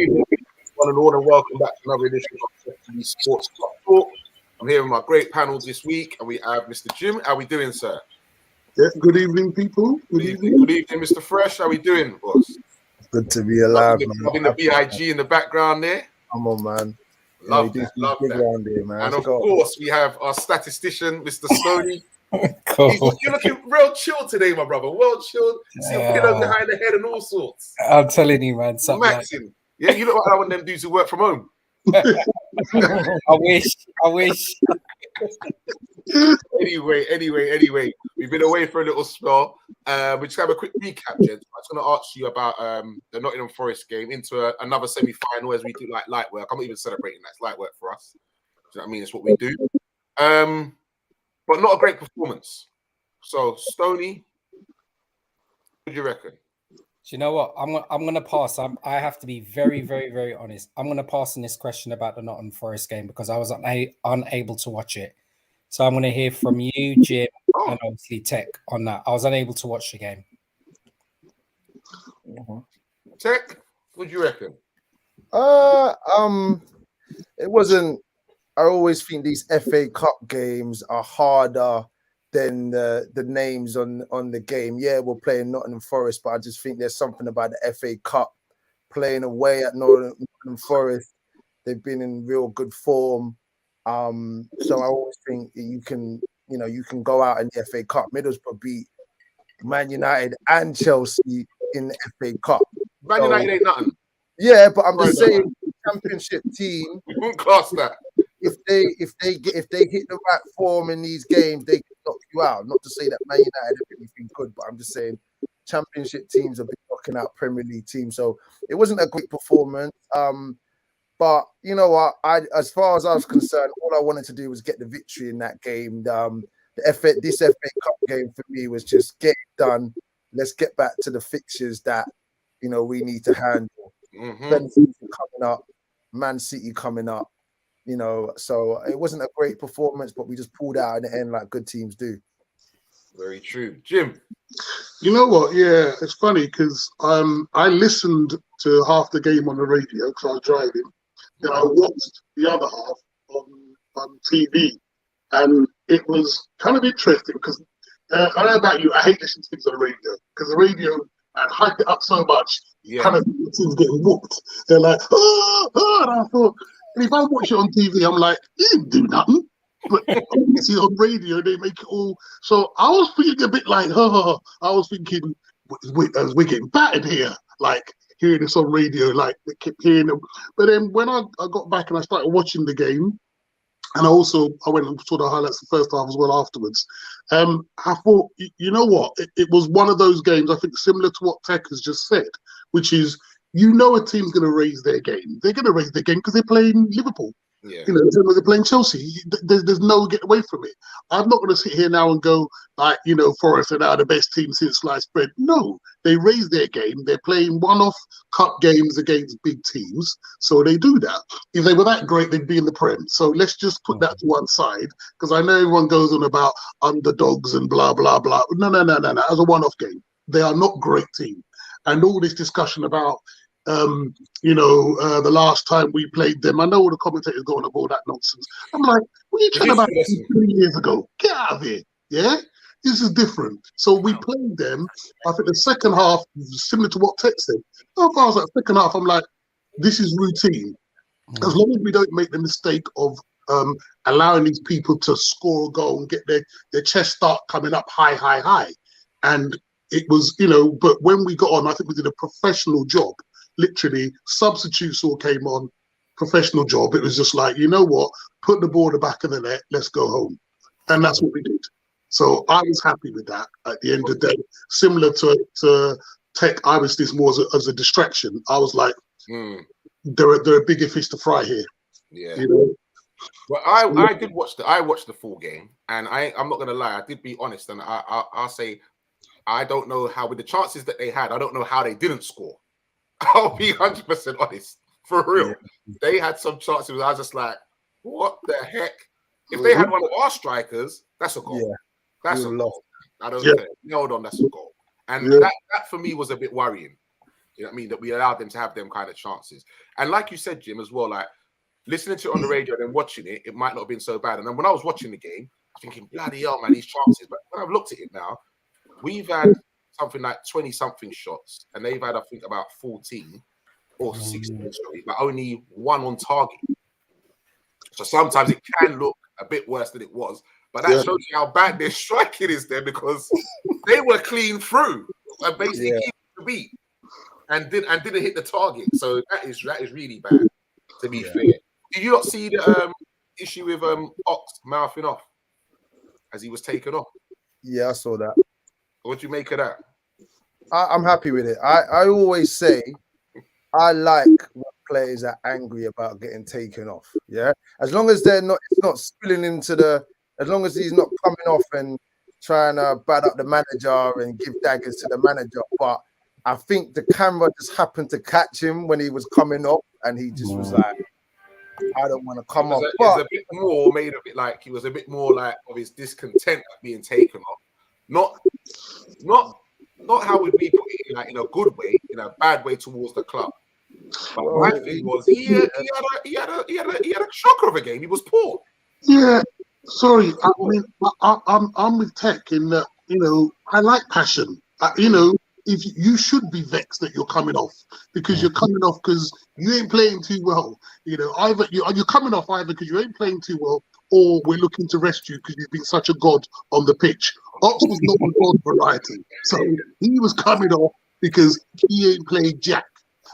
evening, one and all, and welcome back to another edition of FTV Sports Talk. I'm here with my great panel this week, and we have Mr. Jim. How are we doing, sir? Yes, good evening, people. Good evening, Mr. Fresh. How are we doing, boss? Good to be alive, man. Loving the BIG in the background there. Come on, man. Love that. Here, man. And of course, we have our statistician, Mr. Stoney. Cool. You're looking real chill today, my brother. Well chilled. See your pillow behind the head and all sorts. I'm telling you, man. Maxing. Yeah, you look like one of them dudes who work from home. I wish. Anyway, we've been away for a little spell. We just have a quick recap, gents. I was going to ask you about the Nottingham Forest game into another semi-final as we do like light work. I'm not even celebrating that. It's light work for us. Do you know what I mean? It's what we do. But not a great performance. So, Stoney, what do you reckon? Do you know what? I'm gonna pass. I have to be very, very, very honest. I'm gonna pass on this question about the Nottingham Forest game because I was unable to watch it. So I'm gonna hear from you, Jim, and obviously Tech on that. I was unable to watch the game. Tech, what do you reckon? It wasn't. I always think these FA Cup games are harder than the names on the game. Yeah, we're playing Nottingham Forest, but I just think there's something about the FA Cup playing away at Nottingham Forest. They've been in real good form. So I always think you can go out in the FA Cup. Middlesbrough beat Man United and Chelsea in the FA Cup. Man United ain't nothing. Yeah, but I'm just saying, the Championship team. You wouldn't class that. If they hit the right form in these games, they can knock you out. Not to say that Man United have anything good, but I'm just saying Championship teams have been knocking out Premier League teams. So it wasn't a great performance. But you know what? As far as I was concerned, all I wanted to do was get the victory in that game. This FA Cup game for me was just get it done. Let's get back to the fixtures that we need to handle. Benfica coming up, Man City coming up. So it wasn't a great performance, but we just pulled out in the end like good teams do. Very true. Jim? You know what? Yeah, it's funny because I listened to half the game on the radio because I was driving. Then I watched the other half on TV. And it was kind of interesting because I don't know about you, I hate listening to things on the radio because the radio hype it up so much, kind of things getting whooped. They're like, and I thought, and if I watch it on TV, I'm like, he didn't do nothing. But you see on radio, they make it all. So I was feeling a bit like, I was thinking, we're getting battered here. Like hearing this on radio, like they kept hearing them. But then when I got back and I started watching the game, and I went and saw the highlights the first half as well afterwards. I thought, you know what? It was one of those games, I think, similar to what Tech has just said, which is, a team's going to raise their game. They're going to raise their game because they're playing Liverpool. Yeah. They're playing Chelsea. There's no get away from it. I'm not going to sit here now and go, Forest are now the best team since sliced bread. No, they raise their game. They're playing one-off cup games against big teams, so they do that. If they were that great, they'd be in the Prem. So let's just put that to one side, because I know everyone goes on about underdogs and blah, blah, blah. No. As a one-off game, they are not great team. And all this discussion about the last time we played them, I know all the commentators going about all that nonsense. I'm like, what are you talking about 3 years ago? Get out of here. Yeah? This is different. So we played them. I think the second half, similar to what Tech said. If I was at the second half, I'm like, this is routine. As long as we don't make the mistake of allowing these people to score a goal and get their chest start coming up high. And it was, but when we got on, I think we did a professional job. Literally, substitutes all came on, professional job. It was just like, you know what, put the ball in the back of the net, let's go home. And that's what we did. So I was happy with that at the end of the day. Similar to Tech, I was this more as a distraction. I was like, there are bigger fish to fry here. Yeah. Well, I did watch the full game, and I'm not gonna lie, I did be honest, and I'll say I don't know how, with the chances that they had, I don't know how they didn't score. I'll be 100% honest, for real. Yeah. They had some chances. I was just like, what the heck? If they had one of our strikers, that's a goal. Yeah. That's a goal. I don't care. Hold on, that's a goal. And that for me was a bit worrying. You know what I mean? That we allowed them to have them kind of chances. And like you said, Jim, as well, like listening to it on the radio and then watching it, it might not have been so bad. And then when I was watching the game, I'm thinking, bloody hell, man, these chances. But when I've looked at it now, we've had something like 20-something shots, and they've had, I think, about 14 or 16, sorry, but only one on target. So sometimes it can look a bit worse than it was. But that shows you how bad their striking is there, because they were clean through and basically keeping the beat and didn't hit the target. So that is really bad, to be fair. Did you not see the issue with Ox mouthing off as he was taken off? Yeah, I saw that. What do you make of that? I'm happy with it. I always say I like when players are angry about getting taken off. Yeah, as long as it's not spilling into as long as he's not coming off and trying to bad up the manager and give daggers to the manager. But I think the camera just happened to catch him when he was coming off, and he just was like, I don't want to come off. But a bit more made of it, like he was a bit more like of his discontent at being taken off. Not how would we put it, like in a good way, in a bad way towards the club. But my thing was he had a shocker of a game. He was poor. Yeah, sorry. I mean, I'm with Tech in that, I like passion. If you should be vexed that you're coming off, because you're coming off because you ain't playing too well. Either you're coming off either because you ain't playing too well, or we're looking to rest you because you've been such a god on the pitch. Ox was not a god variety, so he was coming off because he ain't playing jack.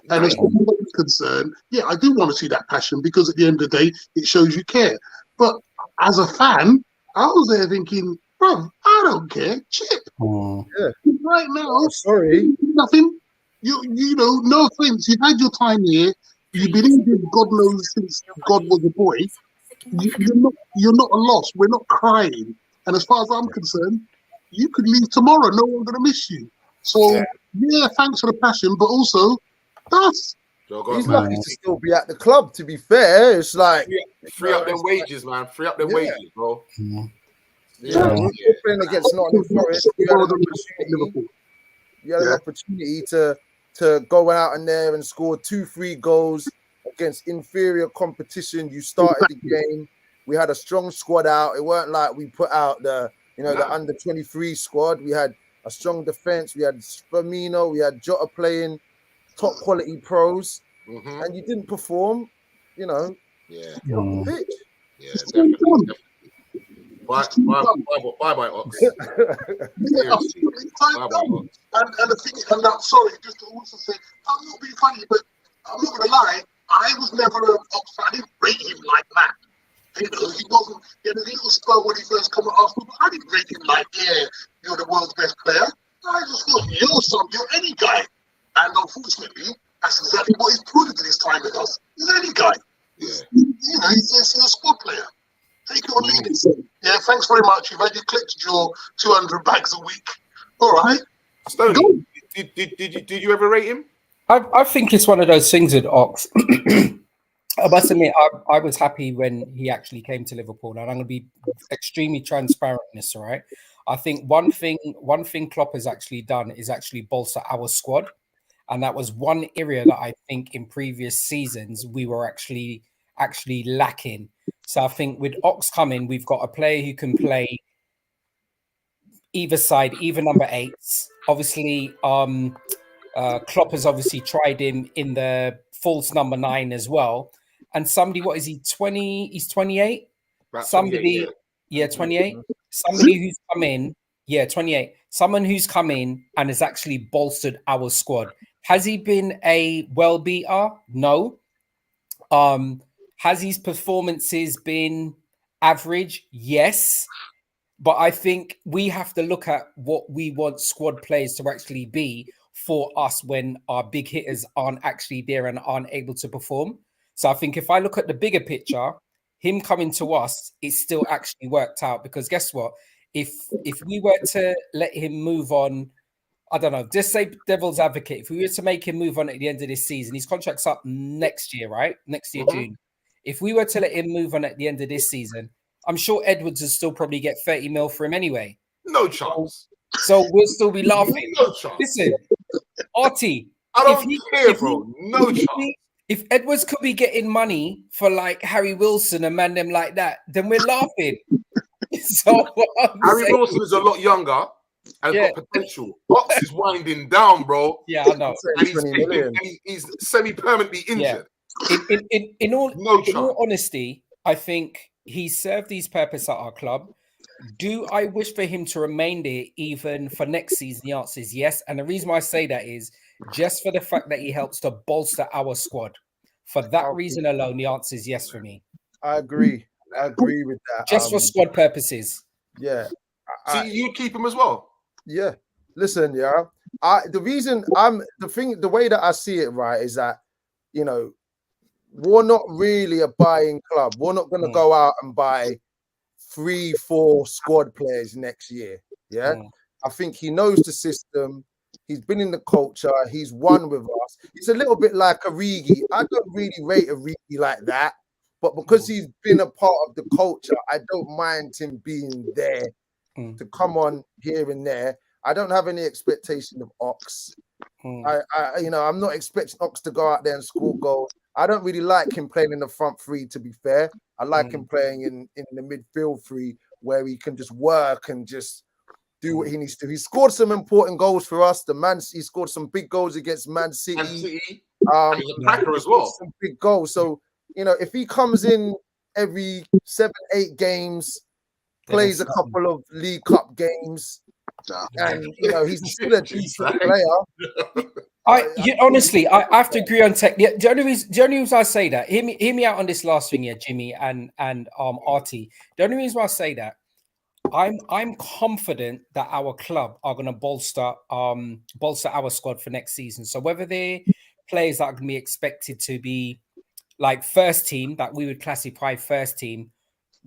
And as far as I'm concerned, I do want to see that passion, because at the end of the day, it shows you care. But as a fan, I was there thinking, bro, I don't care. Chip. Right now, sorry, nothing. No offense. You've had your time here. You've been in God knows since God was a boy. You're not a loss. We're not crying. And as far as I'm concerned, you could leave tomorrow. No one's gonna miss you. So thanks for the passion, but also he's lucky to still be at the club. To be fair, it's like free up them wages, man. Free up them wages, bro. You're playing against Nottingham Forest. You had an opportunity to go out in there and score 2-3 goals against inferior competition. You started the game. We had a strong squad out. It weren't like we put out the under 23 squad. We had a strong defense. We had Firmino. We had Jota playing top quality pros, and you didn't perform. Get off the pitch. Yeah, definitely. Bye, Ox. Bye-bye, Ox. And the thing is, I'm sorry, just to also say, I'm not being funny, but I'm not gonna lie, I was never an Ox fan. I didn't rate him like that. He wasn't. He had a little spell when he first come at Arsenal, but I didn't rate him like, you're the world's best player. I just thought you're any guy. And unfortunately, that's exactly what he's proved in his time with us. He's any guy. He's a squad player. Take it or leave it. Yeah, thanks very much. You've had your collected your 200 bags a week. All right. Stoney, did you ever rate him? I think it's one of those things with Ox. I must admit, I was happy when he actually came to Liverpool, and I'm going to be extremely transparent in this. All right. I think one thing Klopp has actually done is actually bolster our squad. And that was one area that I think in previous seasons we were actually lacking. So I think with Ox coming, we've got a player who can play either side, either number 8s. Obviously, Klopp has obviously tried him in the false number 9 as well. And somebody, what is he, 20? He's 28? Somebody, 28. Somebody who's come in, 28. Someone who's come in and has actually bolstered our squad. Has he been a well beater? No. Has his performances been average? Yes. But I think we have to look at what we want squad players to actually be for us when our big hitters aren't actually there and aren't able to perform. So I think if I look at the bigger picture, him coming to us, it still actually worked out, because guess what? If we were to let him move on, I don't know, just say devil's advocate, if we were to make him move on at the end of this season, his contract's up next year, right? Next year, June. If we were to let him move on at the end of this season, I'm sure Edwards would still probably get 30 mil for him anyway. No chance. So we'll still be laughing. No chance. Listen, Artie, I don't care, bro. No chance. If Edwards could be getting money for like Harry Wilson and man them like that, then we're laughing. So Harry Wilson is a lot younger and got potential. Ox is winding down, bro. Yeah, I know. And he's semi-permanently injured. Yeah. In all honesty, I think he served his purpose at our club. Do I wish for him to remain there even for next season? The answer is yes. And the reason why I say that is just for the fact that he helps to bolster our squad. For that reason alone, the answer is yes for me. I agree. I agree with that. Just for squad purposes. Yeah. So you keep him as well? Yeah. Listen, yeah. The way that I see it, right, is that, you know, we're not really a buying club. We're not going to go out and buy 3-4 squad players next year. Yeah. I think he knows the system. He's been in the culture. He's won with us. He's a little bit like Origi. I don't really rate Origi like that, but because he's been a part of the culture, I don't mind him being there to come on here and there. I don't have any expectation of Ox. I'm not expecting Ox to go out there and score goals. I don't really like him playing in the front three, to be fair. I like him playing in the midfield three where he can just work and just do what he needs to. He scored some important goals for us. He scored some big goals against Man City. He's a cracker as well. Some big goals. So, you know, if he comes in every 7-8 games, plays a couple of League Cup games, and you know he's still a decent player. Honestly, I have to agree on tech. The only reason I say that, hear me out on this last thing here, Jimmy and Artie. The only reason why I say that, I'm confident that our club are going to bolster our squad for next season. So whether they're players that are going to be expected to be like first team, that we would classify first team,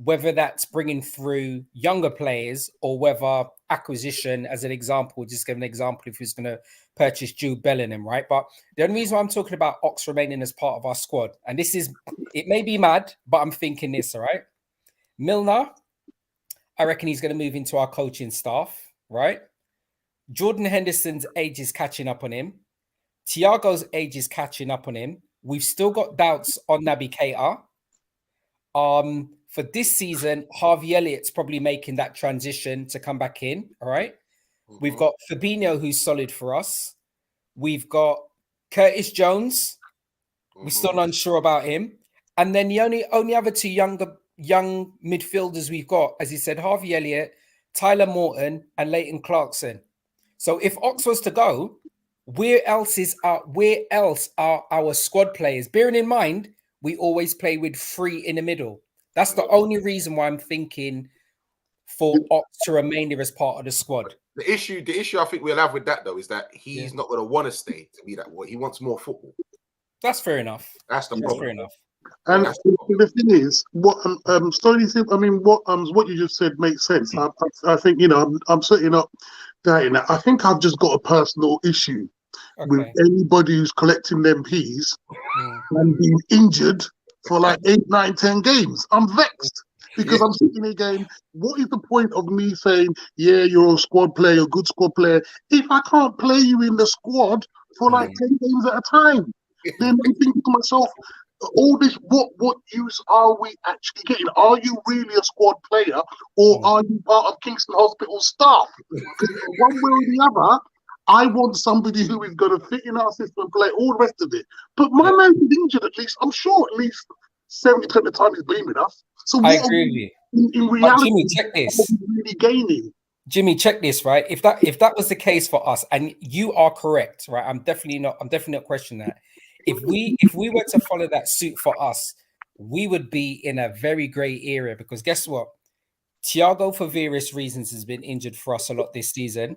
whether that's bringing through younger players or whether acquisition, as an example, just give an example if he's going to purchase Jude Bellingham, right? But the only reason why I'm talking about Ox remaining as part of our squad, and this is, it may be mad, but I'm thinking this, all right? Milner, I reckon he's going to move into our coaching staff, right? Jordan Henderson's age is catching up on him. Thiago's age is catching up on him. We've still got doubts on Naby Keita. For this season, Harvey Elliott's probably making that transition to come back in, all right? We've got Fabinho, who's solid for us. We've got Curtis Jones. We're still unsure about him. And then the only other two young midfielders we've got, as you said, Harvey Elliott, Tyler Morton, and Leighton Clarkson. So if Ox was to go, where else are our squad players? Bearing in mind, we always play with 3 in the middle. That's the only reason why I'm thinking for Ox to remain there as part of the squad. The issue I think we'll have with that though is that he's not going to want to stay to be that way. He wants more football. That's fair enough. That's the problem. Fair enough. And the thing is, what you just said makes sense. I think, you know, I'm certainly not doubting that. I think I've just got a personal issue with anybody who's collecting them P's and being injured for like 8, 9, 10 games. I'm vexed because I'm sitting there going, what is the point of me saying, yeah, you're a squad player, a good squad player, if I can't play you in the squad for like 10 games at a time? Then I'm thinking to myself, all this, what use are we actually getting? Are you really a squad player or are you part of Kingston Hospital staff? Because one way or the other, I want somebody who is going to fit in our system and play all the rest of it. But my man is injured at least. I'm sure at least 70% of the time he's been with us. So I agree with you. In reality, Jimmy, check this. Really gaining. Jimmy, check this, right? If that was the case for us, and you are correct, right? I'm definitely not questioning that. If we were to follow that suit for us, we would be in a very grey area because guess what? Thiago, for various reasons, has been injured for us a lot this season.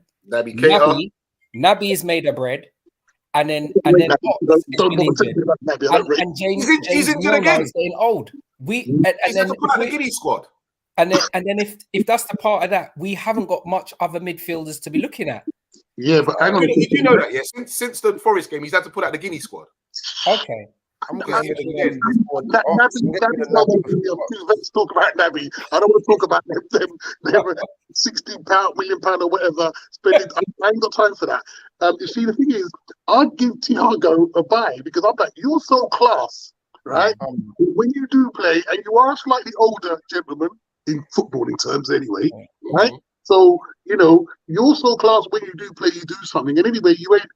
Naby is made of bread, and then James Milner is getting old. He's then to put out the Guinea squad. And then if that's the part of that, we haven't got much other midfielders to be looking at. Yeah, but hang on. Did you know that? Yeah, since the Forest game, he's had to put out the Guinea squad. Okay. Let's talk about Naby. I don't want to talk about them £16 million or whatever. Spending, I ain't got time for that. You see, the thing is, I'd give Thiago a buy because I'm like, you're so class, right? When you do play, and you are a slightly older gentleman in footballing terms, anyway, right? So you're so class when you do play, you do something. And anyway, you ain't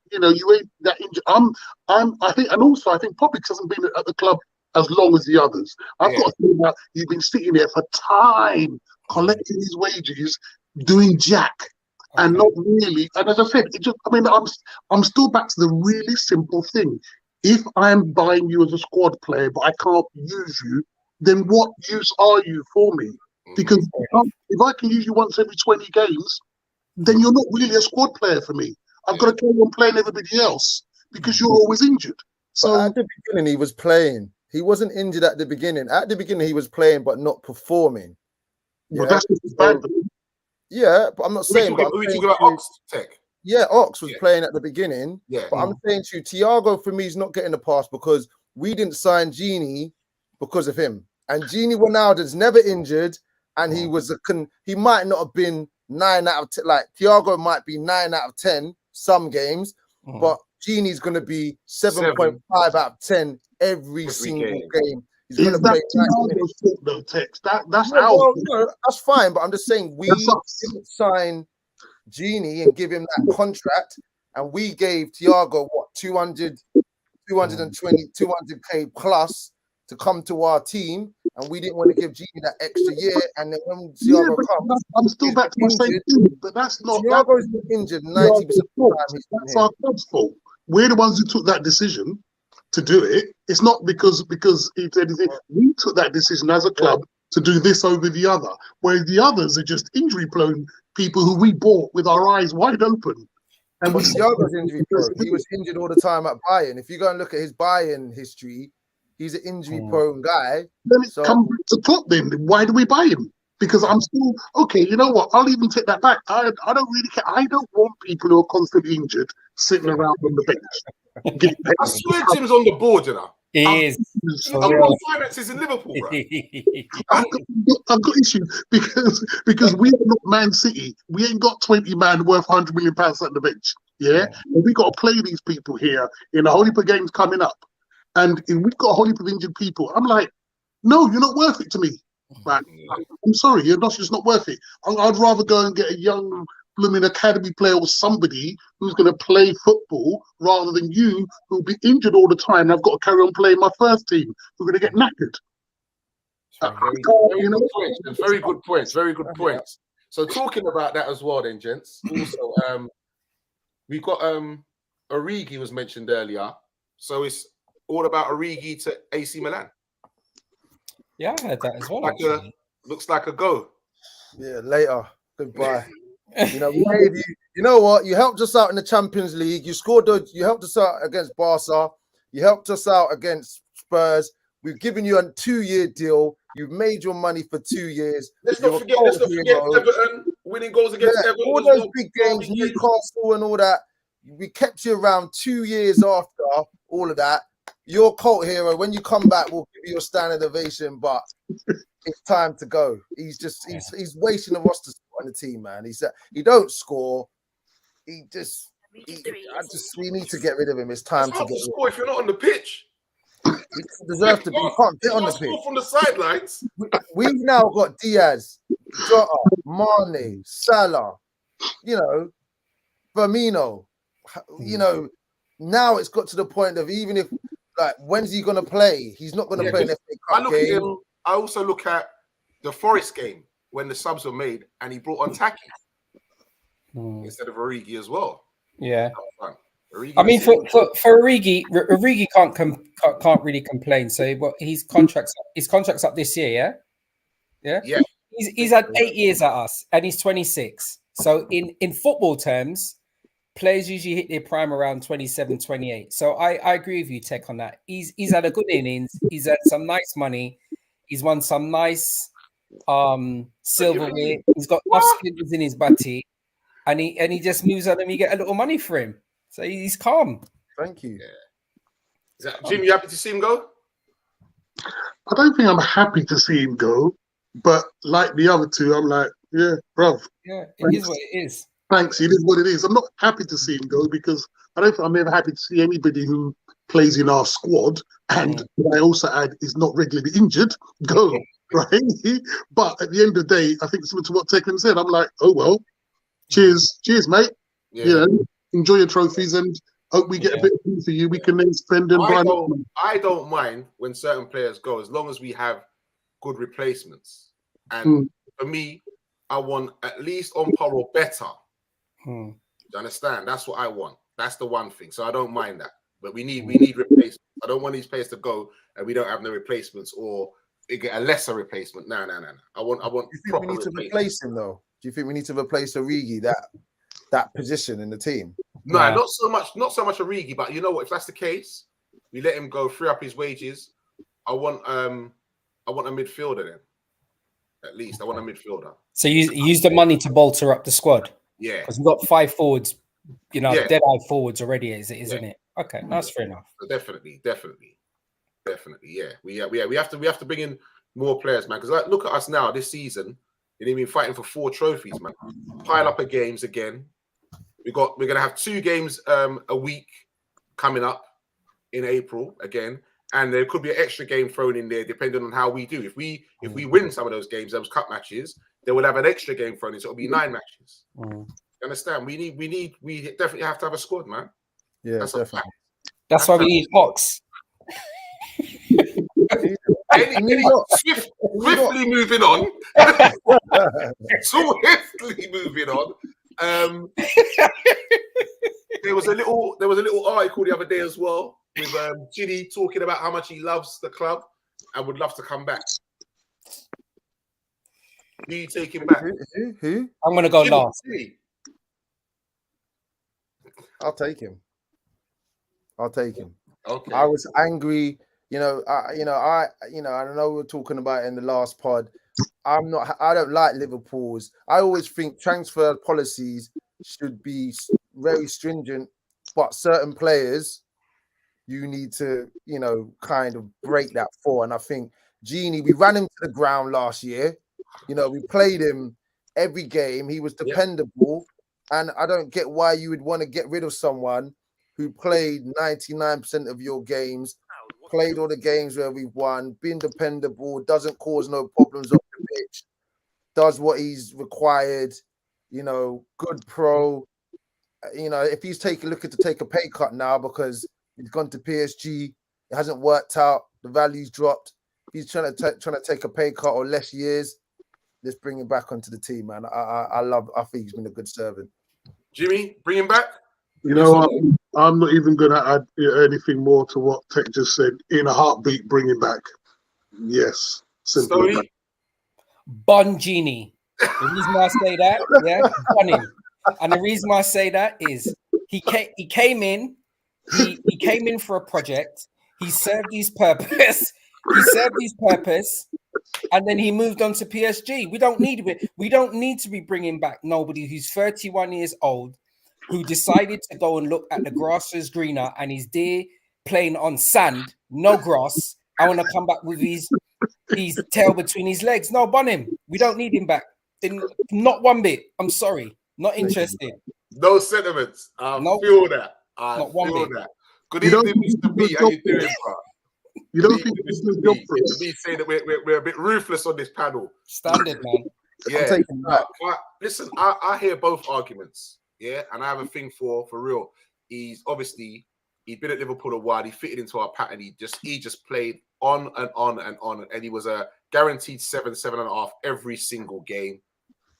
that injured. I think, and also I think Popic hasn't been at the club as long as the others. I've got to think that you've been sitting there for time, collecting his wages, doing jack. And not really, and as I said, I'm still back to the really simple thing. If I'm buying you as a squad player, but I can't use you, then what use are you for me? Because if I can use you once every 20 games, then you're not really a squad player for me. I've got to carry on playing everybody else because you're always injured. So but at the beginning, he was playing. He wasn't injured at the beginning. At the beginning, he was playing but not performing. But that's just bad. Yeah, but I'm not saying. Are we talking about Ox Tech? Yeah, Ox was playing at the beginning. Yeah, but I'm saying to you, Thiago for me is not getting the pass because we didn't sign Genie because of him. And Genie Ronaldo's never injured, and he was he might not have been 9 out of 10. Like Thiago might be 9 out of 10 some games, but Genie's going to be 7.5 out of 10 every single game. He's going to play. No text. That's our. No, that's fine, but I'm just saying we didn't sign Genie and give him that contract, and we gave Thiago what 200k plus to come to our team, and we didn't want to give Genie that extra year. And then when Thiago comes, I'm still back to the same thing, but that's not. Thiago's been injured 90% of the time. That's our club's fault. We're the ones who took that decision to do it. It's not because he did anything. We took that decision as a club to do this over the other, whereas the others are just injury-prone people who we bought with our eyes wide open. And Thiago's injury prone. He was injured all the time at Bayern. If you go and look at his Bayern history, he's an injury-prone guy. Then it comes to Klopp. Then why do we buy him? Because I'm still okay. You know what? I'll even take that back. I don't really care. I don't want people who are constantly injured sitting around on the bench. I swear Jim's on the board, you know. He is. I've got finances in Liverpool, bro. I've got issues because we are not Man City. We ain't got 20 man worth £100 million at the bench. Yeah? And we got to play these people here in the Holy games coming up. And if we've got a whole heap of injured people, I'm like, no, you're not worth it to me. Like, I'm sorry, you're not just not worth it. I'd rather go and get a young blooming academy player or somebody who's going to play football rather than you who'll be injured all the time. And I've got to carry on playing my first team who are going to get knackered. Very good points. Very good points. So talking about that as well, then, gents. Also, we've got Origi was mentioned earlier. So it's all about Origi to AC Milan. Yeah, I heard that as well. Looks like a go. Yeah, later. Goodbye. You know, we gave you. You know what? You helped us out in the Champions League. You scored. You helped us out against Barca. You helped us out against Spurs. We've given you a 2-year deal. You've made your money for 2 years. Let's not forget Everton winning goals against Everton. All those big games, Newcastle and all that. We kept you around 2 years after all of that. You're a cult hero. When you come back, we'll give you a standing ovation, but it's time to go. He's he's wasting the roster spot on the team, man. He don't score. We need to get rid of him. It's time to get rid of him. Score if you're not on the pitch. He deserves to be. You can't get on the pitch. From the sidelines. We've now got Diaz, Jota, Mane, Salah, Firmino. Now it's got to the point of even if, like, when's he going to play? He's not going to play in the FA Cup game. I also look at the Forest game when the subs were made and he brought on Taki instead of Origi as well. Yeah. I mean, for Origi can't really complain. So his contract's up this year, yeah. He's had 8 years at us, and he's 26. So in football terms, players usually hit their prime around 27, 28. So I agree with you, Tech, on that. He's had a good innings. He's had some nice money. He's won some nice silverware. He's got Oscars in his butty, and he just moves on and you get a little money for him. So he's calm. Thank you. Yeah. Jim, you happy to see him go? I don't think I'm happy to see him go, but like the other two, I'm like, yeah, bruv. Yeah, it is what it is. Thanks. It is what it is. I'm not happy to see him go because I don't think I'm ever happy to see anybody who plays in our squad and I also add is not regularly injured go, right? But at the end of the day, I think similar to what Teklen said, I'm like, oh well, cheers, mate. Yeah. You know, enjoy your trophies and hope we get a bit of food for you. We can then spend and buy. I don't mind when certain players go as long as we have good replacements. And for me, I want at least on par or better. Do you understand? That's what I want. That's the one thing. So I don't mind that. But we need replacements. I don't want these players to go and we don't have no replacements or we get a lesser replacement. No. I want. Do you think we need to replace him though? Do you think we need to replace Origi, that position in the team? No, not so much Origi, but you know what? If that's the case, we let him go, free up his wages. I want a midfielder then. At least I want a midfielder. So you use the money to bolster up the squad. Yeah, because we've got 5 forwards, dead-eye forwards already, isn't it? Okay, that's fair enough. Definitely. Yeah, we have to bring in more players, man. Because like, look at us now this season. You know what I mean? Fighting for 4 trophies, man. Pile up of games again. We're gonna have 2 games a week coming up in April again. And there could be an extra game thrown in there depending on how we do. If we win some of those games, those cup matches, they will have an extra game thrown in. So it'll be 9 matches. You understand? We definitely have to have a squad, man. Yeah, that's definitely. That's why we need Fox. Swiftly moving on. Swiftly moving on. There was a little article the other day as well with Ginny talking about how much he loves the club and would love to come back. Do you take him back? Who? I'm gonna go last. I'll take him. Okay. I was angry. I know we were talking about it in the last pod. I don't like Liverpool's. I always think transfer policies should be very stringent, but certain players you need to, kind of break that for. And I think Genie, we ran him to the ground last year. We played him every game. He was dependable. And I don't get why you would want to get rid of someone who played 99% of your games, played all the games where we've won, been dependable, doesn't cause no problems off the pitch, does what he's required, good pro. If he's looking to take a pay cut now because he's gone to PSG, it hasn't worked out, the value's dropped. If he's trying to take a pay cut or less years, let's bring him back onto the team, man. I think he's been a good servant. Jimmy, bring him back. I'm not even going to add anything more to what Tech just said. In a heartbeat, bring him back. Yes. Simple. Bon Genie. The reason why I say that, bon him. And the reason why I say that is he came in for a project. He served his purpose. And then he moved on to PSG. We don't need to be bringing back nobody who's 31 years old, who decided to go and look at the grass is greener and he's there playing on sand, no grass. I want to come back with his tail between his legs. No, bun him. We don't need him back. Not one bit. I'm sorry. Not interested. No sentiments. I feel that. I feel that. Good evening, Mr. B. How you doing, bro? You don't think it's a job for us? Me saying that we're a bit ruthless on this panel. Standard, man. Yeah. Listen, I hear both arguments. Yeah, and I have a thing for real. He's been at Liverpool a while. He fitted into our pattern. He just played on and on and on, and he was a guaranteed 7.5 every single game.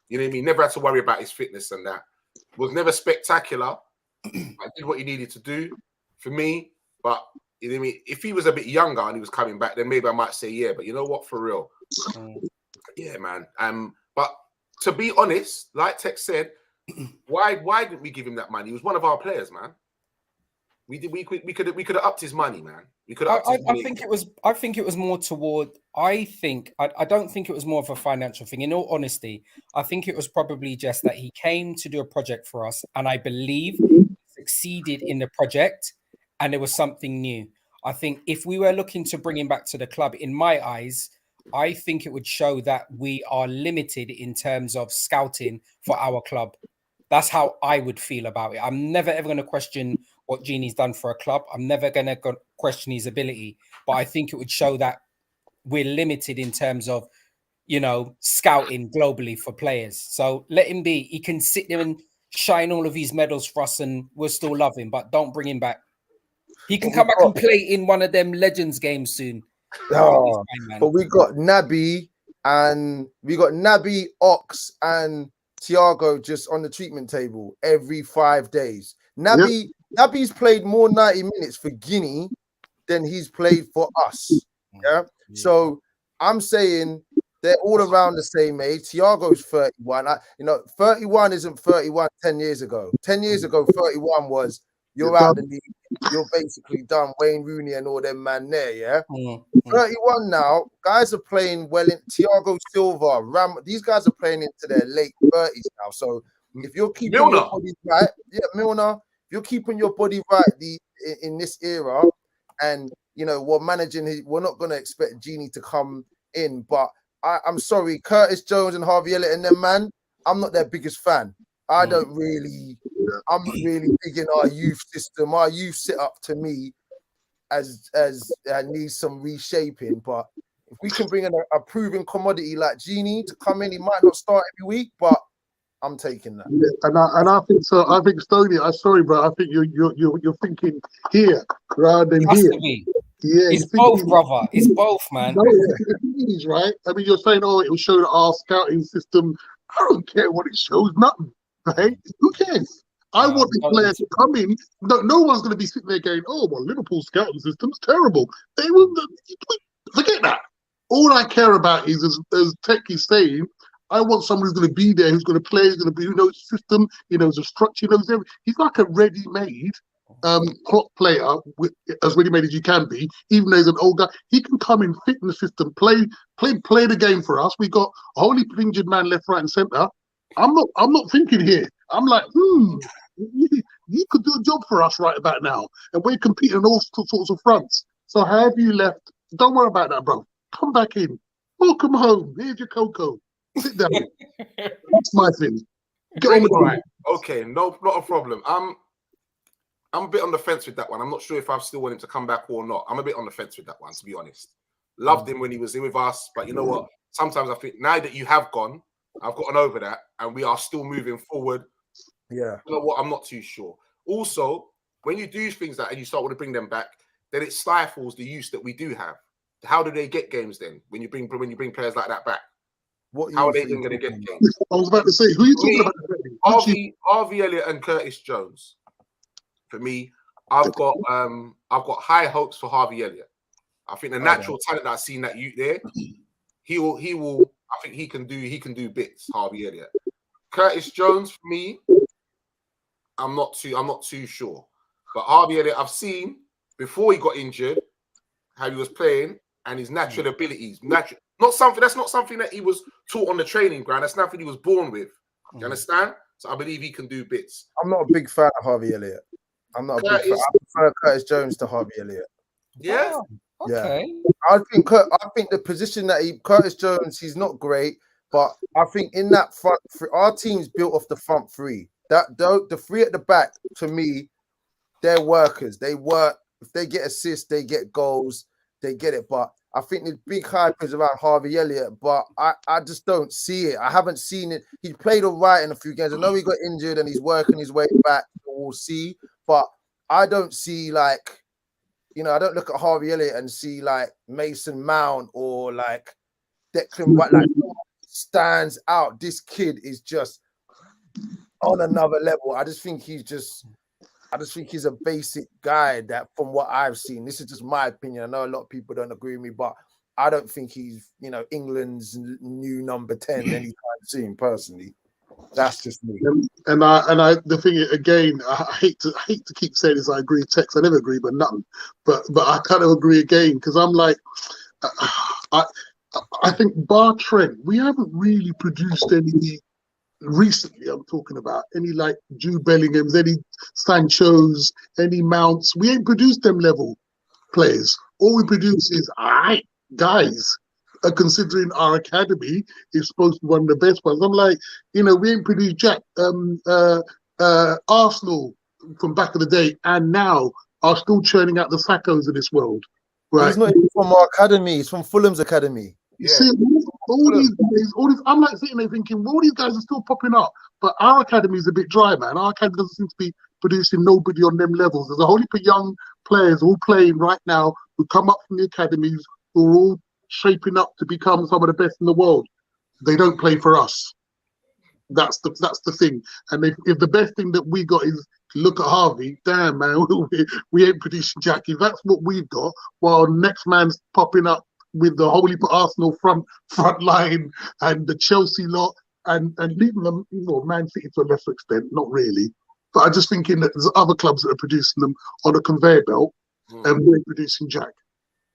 You know what I mean? Never had to worry about his fitness and that. Was never spectacular. I did what he needed to do for me, but you know what I mean? If he was a bit younger and he was coming back, then maybe I might say yeah. But you know what? For real, yeah, man. But to be honest, like Tex said, why didn't we give him that money? He was one of our players, man. We could have upped his money, man. We could have. I think it was more toward. I don't think it was more of a financial thing. In all honesty, I think it was probably just that he came to do a project for us, and I believe succeeded in the project, and it was something new. I think if we were looking to bring him back to the club, in my eyes, I think it would show that we are limited in terms of scouting for our club. That's how I would feel about it. I'm never ever going to question what Genie's done for a club. I'm never going to question his ability, but I think it would show that we're limited in terms of, you know, scouting globally for players. So let him be. He can sit there and shine all of his medals for us, and we'll still love him. But don't bring him back. He can come back and play in one of them Legends games soon. Oh, but we got Naby Ox, and Thiago just on the treatment table every 5 days. Naby's played more 90 minutes for Guinea than he's played for us. Yeah. So I'm saying they're all around the same age. Thiago's 31. 31 isn't 31 10 years ago. 10 years ago, 31 was you're out the league. You're basically done. Wayne Rooney and all them man there, yeah? 31 now. Guys are playing well in Thiago Silva, these guys are playing into their late 30s now. So if you're keeping your body right, Milner, if you're keeping your body right in this era, and you know, we're not gonna expect Genie to come in, but I'm sorry, Curtis Jones and Harvey Elliott and them, man, I'm not their biggest fan. I'm not really big in our youth system. Our youth set up to me as needs some reshaping. But if we can bring in a proven commodity like Genie to come in, he might not start every week, but I'm taking that. Yeah, and I think so. I think Stoney. I'm sorry, bro. I think you're thinking here rather than here. Yeah, it's both, brother. It's both, man. No, it is, right? I mean, you're saying, oh, it will show that our scouting system. I don't care what it shows. Nothing. Right? Who cares? I want the player to come in. No one's going to be sitting there going, "Oh, well, Liverpool's scouting system's terrible." They will forget that. All I care about is, as Tech is saying, I want someone who's going to be there, who's going to play, who knows the system, he knows the structure, he knows everything. He's like a ready-made clock player, as ready-made as you can be. Even though he's an old guy, he can come in, fit in the system, play the game for us. We got a wholly injured man left, right, and centre. I'm not thinking here. I'm like, you could do a job for us right about now, and we're competing on all sorts of fronts. So have you left? Don't worry about that, bro. Come back in. Welcome home. Here's your cocoa. Sit down. That's my thing. Get on with it. Okay, no, not a problem. I'm a bit on the fence with that one. I'm not sure if I still want him to come back or not. I'm a bit on the fence with that one, to be honest. Loved him when he was here with us, but you know what? Sometimes I think now that you have gone, I've gotten over that, and we are still moving forward. Yeah. You know what? I'm not too sure. Also, when you do things like and you start to bring them back, then it stifles the use that we do have. How do they get games then? When you bring players like that back, how are they then going to get games? I was about to say, who are you talking about? Harvey Elliott and Curtis Jones. For me, I've got high hopes for Harvey Elliott. I think the natural talent that I've seen that youth there, he will. I think he can do bits. Harvey Elliott, Curtis Jones. For me, I'm not too sure. But Harvey Elliott, I've seen before he got injured how he was playing and his natural abilities. That's not something that he was taught on the training ground. That's nothing he was born with. You understand? So I believe he can do bits. I'm not a big fan of Harvey Elliott. I'm not a big fan. I prefer Curtis Jones to Harvey Elliott. Yeah. Oh, okay. Yeah. I think the position that Curtis Jones, he's not great, but I think in that front, our team's built off the front three. The three at the back, to me, they're workers. They work. If they get assists, they get goals, they get it. But I think the big hype is around Harvey Elliott, but I just don't see it. I haven't seen it. He played all right in a few games. I know he got injured and he's working his way back. We'll see. But I don't see I don't look at Harvey Elliott and see like Mason Mount or like Declan White, like stands out. This kid is just on another level. I just think he's a basic guy that, from what I've seen, this is just my opinion. I know a lot of people don't agree with me, but I don't think he's, England's new number 10 anytime soon, personally. That's just me. And the thing is, again, I hate to keep saying this. I agree with Tex. I never agree, but nothing. But I kind of agree again, because I'm like, I think bar Trent, we haven't really produced any recently. I'm talking about any like Jude Bellingham's, any Sancho's, any Mounts. We ain't produced them level players. All we produce is guys considering our academy is supposed to be one of the best ones. I'm like, we ain't produced Jack. Arsenal from back in the day and now are still churning out the Sackos of this world. Right? He's not even from our academy. He's from Fulham's academy. You see, all these guys, I'm like sitting there thinking, well, all these guys are still popping up, but our academy is a bit dry, man. Our academy doesn't seem to be producing nobody on them levels. There's a whole heap of young players all playing right now who come up from the academies who are all shaping up to become some of the best in the world. They don't play for us. That's the thing. And if the best thing that we got is look at Harvey, damn man, we ain't producing Jack. If that's what we've got, while next man's popping up with the whole heap of Arsenal front line and the Chelsea lot and leaving them, Man City to a lesser extent, not really. But I'm just thinking that there's other clubs that are producing them on a conveyor belt, and we're producing Jack.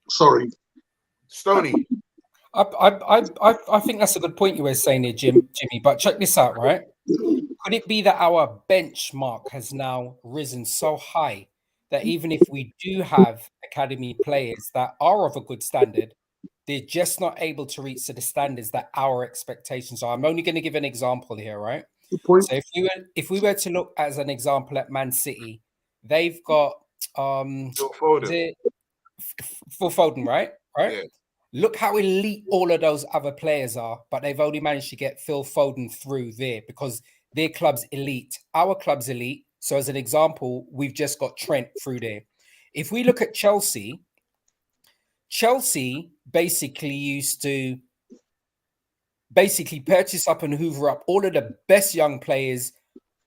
Sorry, Stoney. I think that's a good point you were saying here, Jimmy. But check this out, right? Could it be that our benchmark has now risen so high that even if we do have academy players that are of a good standard, they're just not able to reach to the standards that our expectations are? I'm only going to give an example here, right? good point. So if we were to look as an example at Man City, they've got Phil Foden. Phil Foden, right? Yeah. Look how elite all of those other players are, but they've only managed to get Phil Foden through there because their club's elite. Our club's elite. So as an example, we've just got Trent through there. If we look at Chelsea basically used to purchase up and hoover up all of the best young players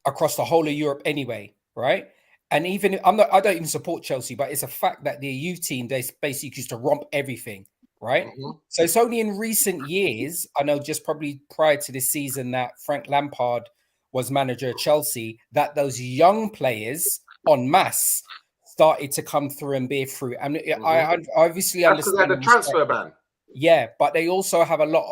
across the whole of Europe anyway, right? And even I don't even support Chelsea, but it's a fact that their youth team, they basically used to romp everything. Right. Mm-hmm. So it's only in recent years, I know just probably prior to this season that Frank Lampard was manager of Chelsea, that those young players en masse started to come through and bear fruit. And I obviously understand the transfer ban. Yeah, but they also have a lot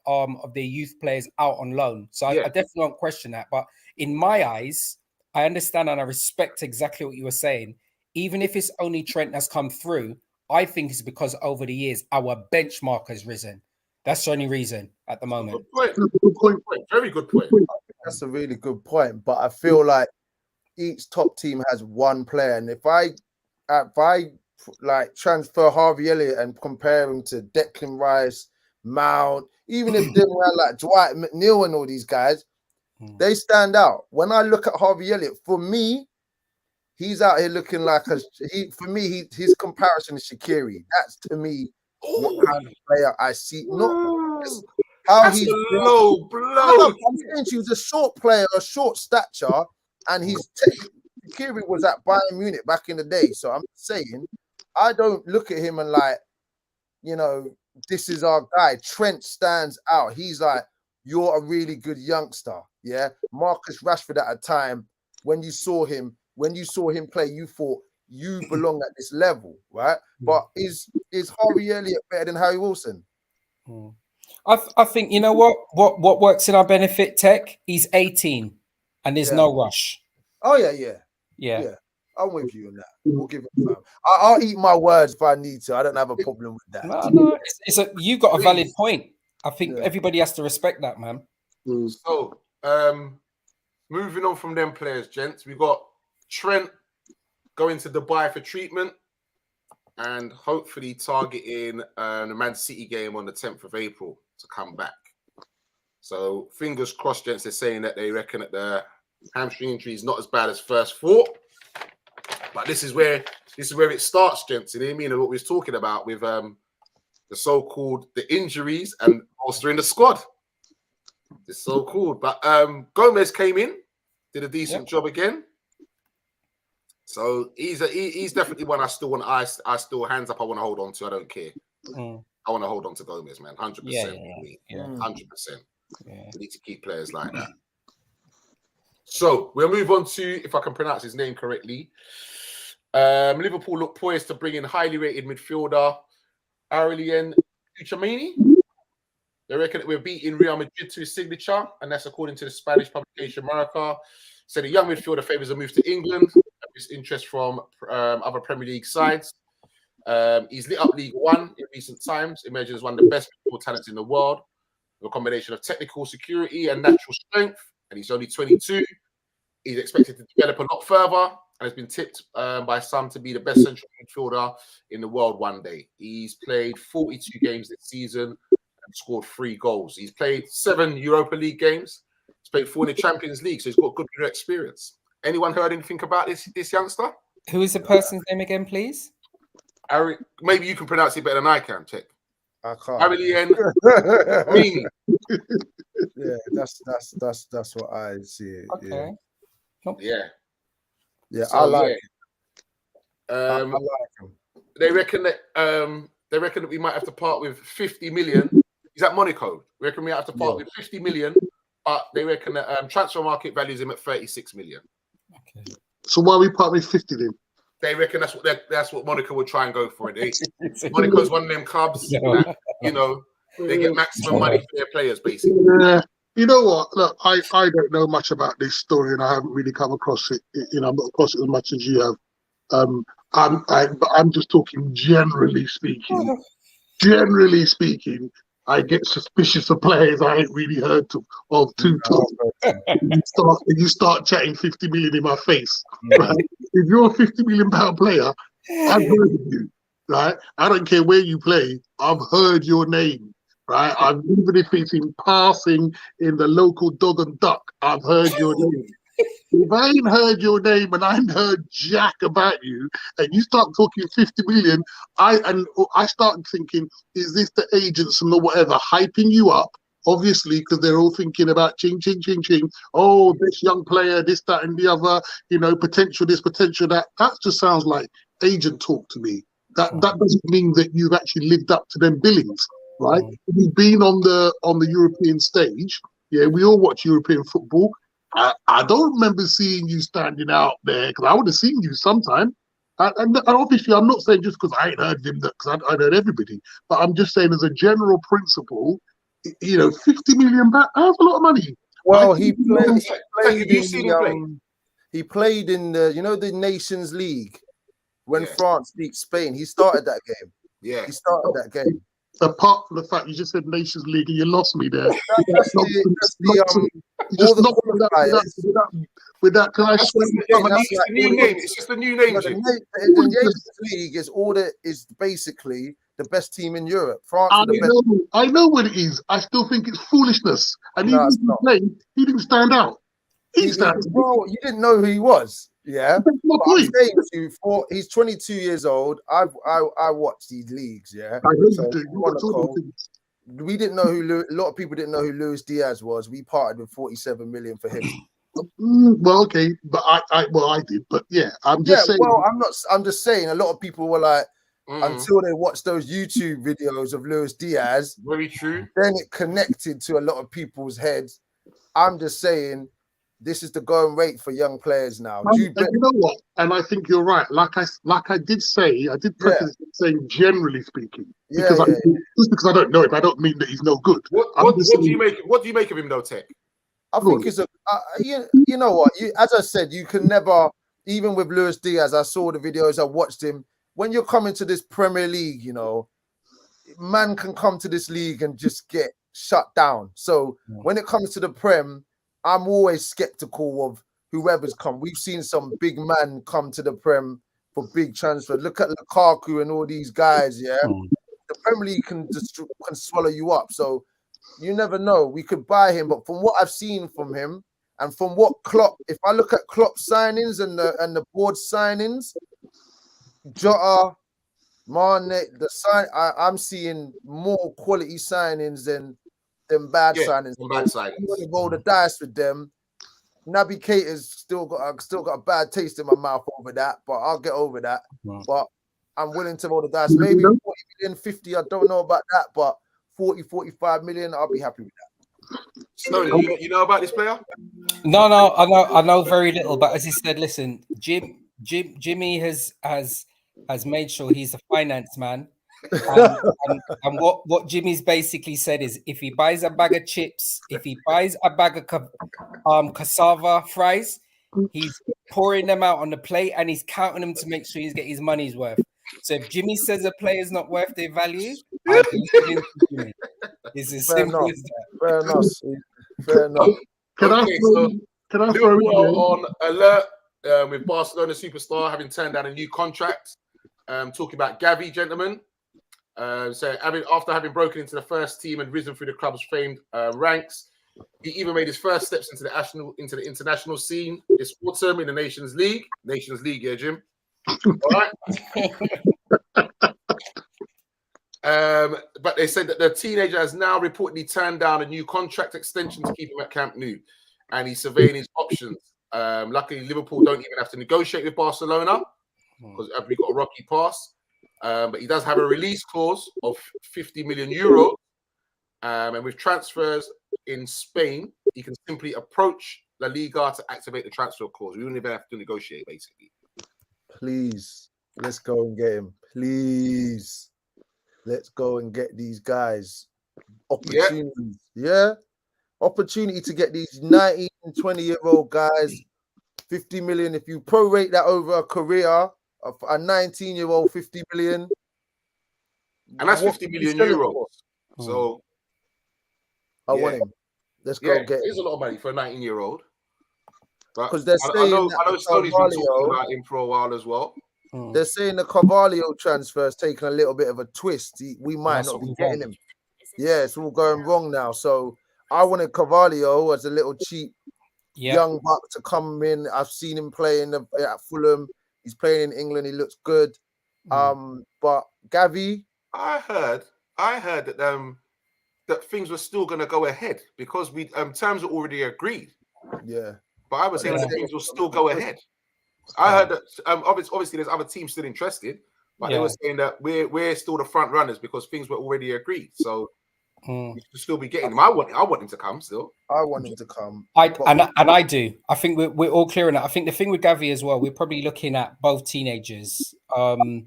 of their youth players out on loan. So I definitely won't question that. But in my eyes, I understand and I respect exactly what you were saying. Even if it's only Trent that's come through, I think it's because over the years, our benchmark has risen. That's the only reason at the moment. Good point. Very good point. That's a really good point. But I feel like each top team has one player. And if I like transfer Harvey Elliott and compare him to Declan Rice, Mount, even if they're like Dwight McNeil and all these guys, they stand out. When I look at Harvey Elliott, for me, he's out here looking like his comparison is Shaqiri. That's to me what kind of player I see. Not how That's he's a low blow. I'm saying he was a short player, a short stature, and Shaqiri was at Bayern Munich back in the day. So I'm saying I don't look at him and like, this is our guy. Trent stands out. He's like, you're a really good youngster. Yeah. Marcus Rashford at a time, when you saw him play, you thought you belong at this level, right? But is Harvey Elliott better than Harry Wilson? I think, you know what works in our benefit, Tech? He's 18 and there's no rush. Oh, yeah. I'm with you on that. We'll give it time. I'll eat my words if I need to. I don't have a problem with that. No. You got a valid point. I think everybody has to respect that, man. So, moving on from them players, gents, we got Trent going to Dubai for treatment and hopefully targeting the Man City game on the 10th of April to come back. So, fingers crossed, gents. They're saying that they reckon that the hamstring injury is not as bad as first thought. But this is where it starts, gents. You know what I mean? And what we was talking about with the so-called the injuries and bolstering the squad. It's so cool. But Gomez came in, did a decent job again. So he's definitely one I still hands up. I want to hold on to. I don't care. I want to hold on to Gomez, man. 100%. 100%. We need to keep players like that. So we'll move on to, if I can pronounce his name correctly, Liverpool look poised to bring in highly rated midfielder Aurelien Tchouameni. They reckon that we're beating Real Madrid to his signature, and that's according to the Spanish publication Marca. So the young midfielder favours a move to England. There's interest from other Premier League sides. He's lit up League One in recent times, emerging as one of the best football talents in the world, with a combination of technical security and natural strength. And he's only 22. He's expected to develop a lot further and has been tipped by some to be the best central midfielder in the world one day. He's played 42 games this season and scored 3 goals. He's played 7 Europa League games. He's played 4 in the Champions League, so he's got good experience. Anyone heard anything about this youngster? Who is the person's name again, please? Maybe you can pronounce it better than I can, Tech. I can't. Aurelien. Yeah, that's what I see. Okay. Yeah. So, I like it. I like him. They reckon that we might have to part with 50 million. He's at Monaco. We reckon we have to part with 50 million, but they reckon that transfer market values him at 36 million. Okay. So why we part with 50 then? They reckon that's what Monaco would try and go for it. Monaco's one of them clubs that, they get maximum money for their players, basically. Yeah. You know what? Look, I don't know much about this story, and I haven't really come across it. I'm not across it as much as you have. But I'm just talking generally speaking. Generally speaking, I get suspicious of players I ain't really heard of too tough. You start chatting 50 million in my face. Right? If you're a 50 million pound player, I've heard of you. Right? I don't care where you play. I've heard your name. Right? Even if it's in passing in the local dog and duck, I've heard your name. If I ain't heard your name and I ain't heard jack about you, and you start talking 50 million, I start thinking, is this the agents and the whatever hyping you up? Obviously, because they're all thinking about ching, ching, ching, ching. Oh, this young player, this, that, and the other. Potential this, potential that. That just sounds like agent talk to me. That doesn't mean that you've actually lived up to them billings, right? You've been on the European stage. Yeah, we all watch European football. I don't remember seeing you standing out there, because I would have seen you sometime. And obviously, I'm not saying just because I ain't heard him, because I heard everybody. But I'm just saying, as a general principle, 50 million back, that's a lot of money. Well, he played in the Nations League when France beat Spain. He started that game. Yeah, he started that game. Apart from the fact you just said Nations League and you lost me there. With that, can I it's the new name. It's just a new name. The Nations League is basically the best team in Europe. France. I know what it is. I still think it's foolishness. And even if he played, he didn't stand out. Well, you didn't know who he was. Yeah, but I'm saying to you, he's 22 years old. I watched these leagues. Yeah, we didn't know who. A lot of people didn't know who Luis Diaz was. We parted with 47 million for him. Well, okay, but I did. But yeah, I'm just saying. Well, I'm just saying. A lot of people were like, until they watched those YouTube videos of Luis Diaz. Very true. Then it connected to a lot of people's heads. I'm just saying. This is the going rate for young players now. You know what? And I think you're right. Like I did say, I did preface saying generally speaking. Just because I don't know him, I don't mean that he's no good. What do you make of him though, Tech? I think it's you know what? As I said, you can never, even with Luis Diaz, I saw the videos, I watched him. When you're coming to this Premier League, man can come to this league and just get shut down. So when it comes to the Prem, I'm always skeptical of whoever's come. We've seen some big man come to the Prem for big transfers. Look at Lukaku and all these guys, yeah? The Premier League can swallow you up. So you never know. We could buy him, but from what I've seen from him and from what Klopp, if I look at Klopp's signings and the board signings, Jota, Mane, I'm seeing more quality signings than bad signings. I'm going to roll the dice with them. Naby Keita's still got a bad taste in my mouth over that, but I'll get over that. But I'm willing to roll the dice. Maybe 40 million, 50, I don't know about that, but 40, 45 million, I'll be happy with that. Snowden, you know about this player? No, I know very little, but as he said, listen, Jimmy has made sure he's a finance man. And what Jimmy's basically said is, if he buys a bag of chips, if he buys a bag of cassava fries, he's pouring them out on the plate and he's counting them to make sure he's getting his money's worth. So if Jimmy says a player is not worth their value, I believe in Jimmy. It's as simple as that. Fair enough. Fair enough. Can I throw Liverpool are in on alert with Barcelona superstar having turned down a new contract. Talking about Gavi, gentlemen. So after having broken into the first team and risen through the club's famed ranks, he even made his first steps into the international scene this autumn in the Nations League. Nations League, yeah, Jim. All right. But they said that the teenager has now reportedly turned down a new contract extension to keep him at Camp Nou, and he's surveying his options. Luckily, Liverpool don't even have to negotiate with Barcelona because we've got a rocky pass. But he does have a release clause of 50 million euros. And with transfers in Spain, he can simply approach La Liga to activate the transfer clause. We wouldn't even have to negotiate, basically. Please, let's go and get him. Please, let's go and get these guys opportunities. Yeah. Opportunity to get these 19, 20-year-old guys 50 million. If you prorate that over a career of a 19-year-old, 50 million. And that's 50 million euros. So I want him. Let's go get him. It's a lot of money for a 19-year-old. Because they're saying I know Stoney's been talking about him for a while as well. They're saying the Carvalho transfer is taking a little bit of a twist. We might not be getting him. Yeah, it's all going wrong now. So I wanted Carvalho as a little cheap young buck to come in. I've seen him play at Fulham. He's playing in England. He looks good. But Gavi, I heard that that things were still going to go ahead because we terms are already agreed. Yeah, but I was saying that things will still go ahead. I heard that obviously there's other teams still interested, but they were saying that we're still the front runners because things were already agreed. So we should still be getting him. I want him to come still. I want him to come. I do. I think we're all clear on that. I think the thing with Gavi as well, we're probably looking at both teenagers. We're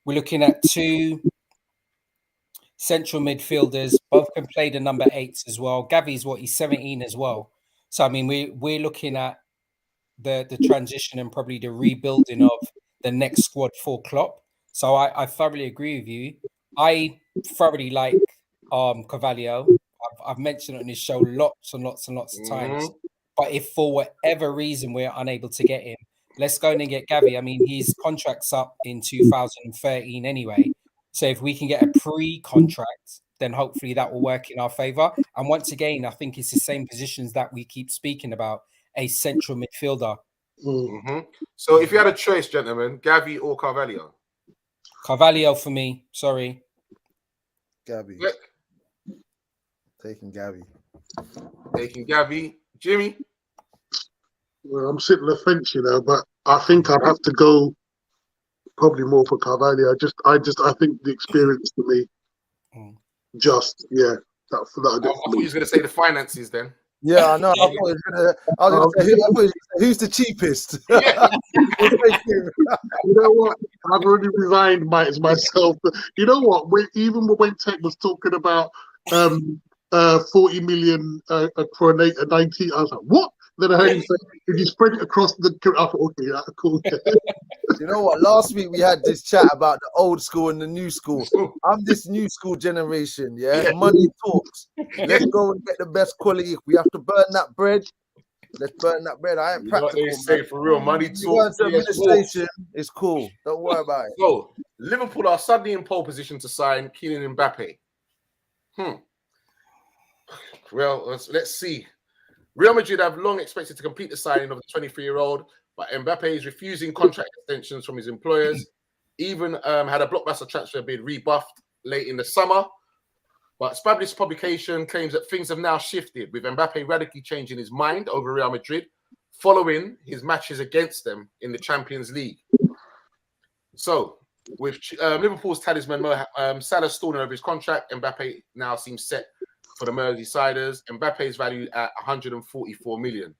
looking at two central midfielders. Both can play the number 8s as well. Gavi's he's 17 as well. So I mean, we're looking at the transition and probably the rebuilding of the next squad for Klopp. So I thoroughly agree with you. I thoroughly like Carvalho. I've mentioned it on this show lots and lots and lots of times. But if for whatever reason we're unable to get him, let's go in and get Gavi. I mean, his contract's up in 2013 anyway. So if we can get a pre-contract, then hopefully that will work in our favor. And once again, I think it's the same positions that we keep speaking about, a central midfielder. So if you had a choice, gentlemen, Gavi or Carvalho? Carvalho for me. Sorry. Gavi. Taking Gavi. Taking Gavi. Jimmy? Well, I'm sitting on the fence, but I think I'd have to go probably more for Carvalho. I think the experience for me, I thought you was going to say the finances then. Yeah, I know. I was going to say, who's the cheapest? You know what? I've already resigned myself. You know what? Even when Tech was talking about 40 million for a 19, I was like, what? Then I heard him say, if you spread it across the... I thought, okay, that's cool. You know what? Last week we had this chat about the old school and the new school. I'm this new school generation, yeah? Money talks. Let's go and get the best quality. If we have to burn that bread, let's burn that bread. I ain't practical. They say for real, money talks. Administration is cool. Don't worry about it. So, Liverpool are suddenly in pole position to sign Kylian Mbappe. Well, let's see. Real Madrid have long expected to complete the signing of the 23-year-old, but Mbappe is refusing contract extensions from his employers. Even had a blockbuster transfer bid rebuffed late in the summer. But Spanish publication claims that things have now shifted, with Mbappe radically changing his mind over Real Madrid following his matches against them in the Champions League. So, with Liverpool's talisman Salah stalling over his contract, Mbappe now seems set for the Merseysiders. Mbappe is valued at 144 million.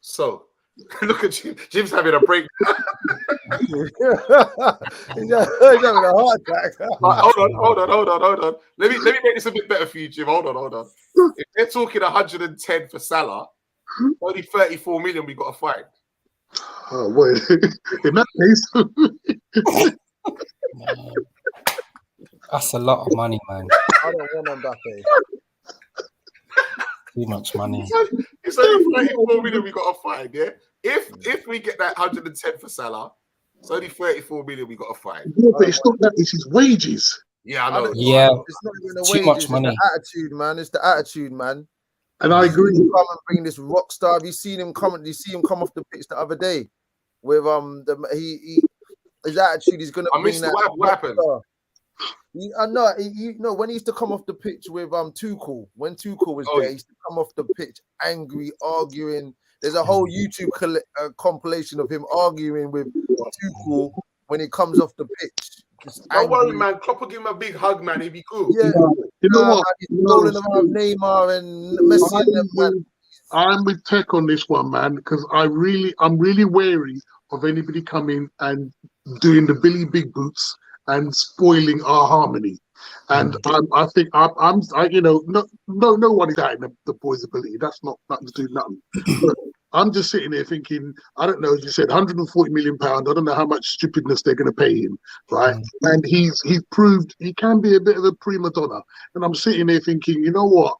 So, look at Jim. Jim's having a break. He's having a heart attack. Hold on. Let me make this a bit better for you, Jim. Hold on. If they're talking 110 for Salah, only 34 million we got to find. Oh, wait. In that case, Man, that's a lot of money, man. I don't want Mbappe. Too much money. It's only 34 million we got to find, yeah? If we get that 110 for Salah, it's only 34 million we got to find. yeah, but it's not that, it's his wages. Yeah, I know. Yeah, It's not even the too wages, much it's money. the attitude, man. It's the attitude, man. And I agree. Come and bring this rock star. Have you seen him come? You see him come off the pitch the other day with his attitude. He's gonna I bring missed that. what happened. I know. When he used to come off the pitch with Tuchel, when Tuchel was there, he used to come off the pitch angry, arguing. There's a whole YouTube compilation of him arguing with Tuchel when he comes off the pitch. Don't worry, man. Klopp will give him a big hug, man. He'll be cool. Yeah, You know what? He's rolling around Neymar and Messi and them, man. I'm with Tech on this one, man, because I'm really wary of anybody coming and doing the Billy Big Boots and spoiling our harmony. And I think no one is doubting the boy's ability. That's not nothing to do nothing. But I'm just sitting there thinking, I don't know, as you said, £140 million. I don't know how much stupidness they're going to pay him, right? And he's proved he can be a bit of a prima donna. And I'm sitting there thinking, you know what?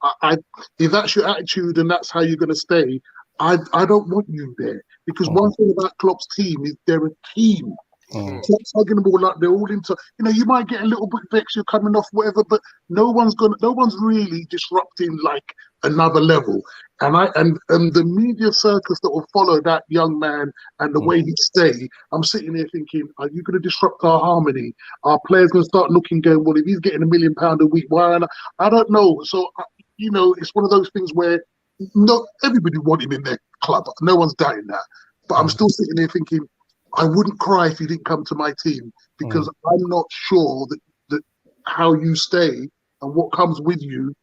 If that's your attitude and that's how you're going to stay, I don't want you there. Because one thing about Klopp's team is they're a team. Klopp's hugging the ball like they're all into. You might get a little bit vexed, you're coming off, whatever, but no one's really disrupting like another level. And the media circus that will follow that young man and the way he stay, I'm sitting there thinking, are you going to disrupt our harmony? Our players going to start looking, going, well, if he's getting £1 million a week, why? I don't know. So it's one of those things where everybody want him in their club. No one's doubting that. But I'm still sitting there thinking, I wouldn't cry if he didn't come to my team, because I'm not sure that how you stay and what comes with you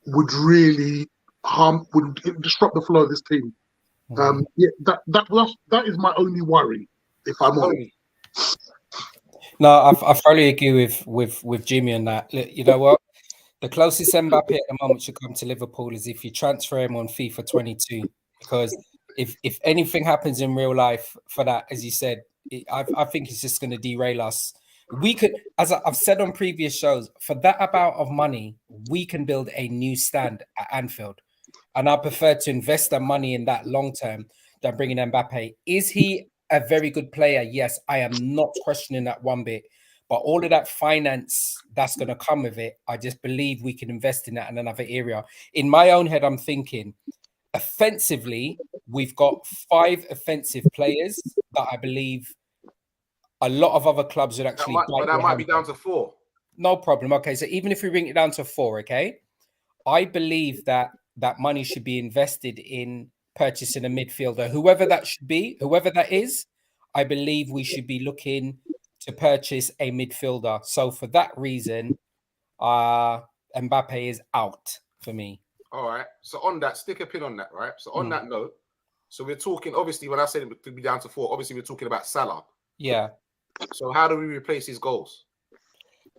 would really would disrupt the flow of this team. That is my only worry, if I'm honest. No, I fully agree with Jimmy on that. You know what? The closest Mbappe at the moment should come to Liverpool is if you transfer him on FIFA 22, because if anything happens in real life for that, as you said, I think it's just going to derail us. We could, as I've said on previous shows, for that amount of money, we can build a new stand at Anfield. And I prefer to invest that money in that long term than bringing Mbappe. Is he a very good player? Yes, I am not questioning that one bit. But all of that finance that's going to come with it, I just believe we can invest in that in another area. In my own head, I'm thinking, offensively, we've got 5 offensive players that I believe a lot of other clubs would actually. That might be down to 4. No problem. Okay, so even if we bring it down to 4, okay, I believe that money should be invested in purchasing a midfielder, whoever that should be, whoever that is. I believe we should be looking to purchase a midfielder. So for that reason, Mbappe is out for me. All right. So on that, stick a pin on that, right? So on that note, so we're talking, obviously, when I said it could be down to 4, obviously we're talking about Salah. Yeah. So how do we replace his goals?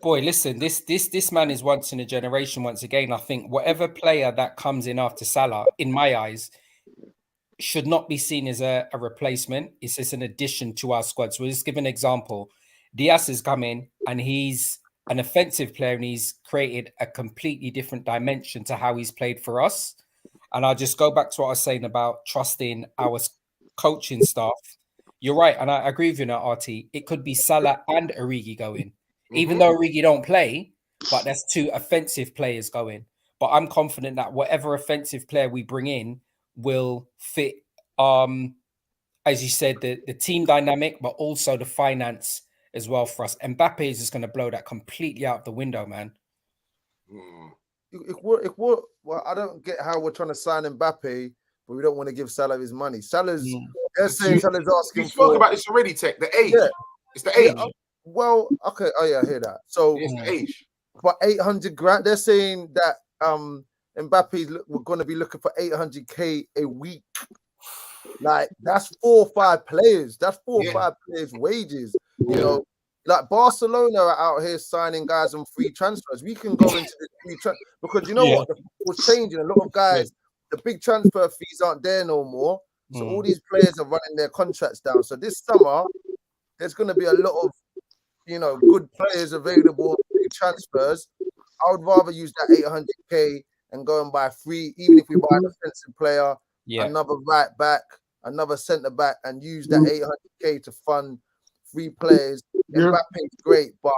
Boy, listen, this man is once in a generation. Once again, I think whatever player that comes in after Salah, in my eyes, should not be seen as a replacement. It's just an addition to our squad. So we'll just give an example. Diaz has come in and he's an offensive player and he's created a completely different dimension to how he's played for us. And I'll just go back to what I was saying about trusting our coaching staff. You're right, and I agree with you now, RT. It could be Salah and Origi going. Even though Origi don't play, but there's 2 offensive players going. But I'm confident that whatever offensive player we bring in will fit, as you said, the team dynamic, but also the finance as well for us. Mbappe is just going to blow that completely out the window, man. Well, I don't get how we're trying to sign Mbappe, but we don't want to give Salah his money. Salah's saying Salah's asking. You spoke about this already, Tech. The age. Yeah. It's the age. Yeah, well, okay. Oh yeah, I hear that. So it's the age. For 800 grand, they're saying that Mbappe's we're going to be looking for 800k a week. Like that's 4 or 5 players. That's 4 or 5 players' wages. You know, like Barcelona are out here signing guys on free transfers. We can go into the free because you know what, the football's changing. A lot of guys, the big transfer fees aren't there no more. So all these players are running their contracts down. So this summer, there's going to be a lot of, good players available, big transfers. I would rather use that 800k and go and buy 3, even if we buy an offensive player, another right back, another centre back, and use that 800k to fund 3 players. Mbappe's great, but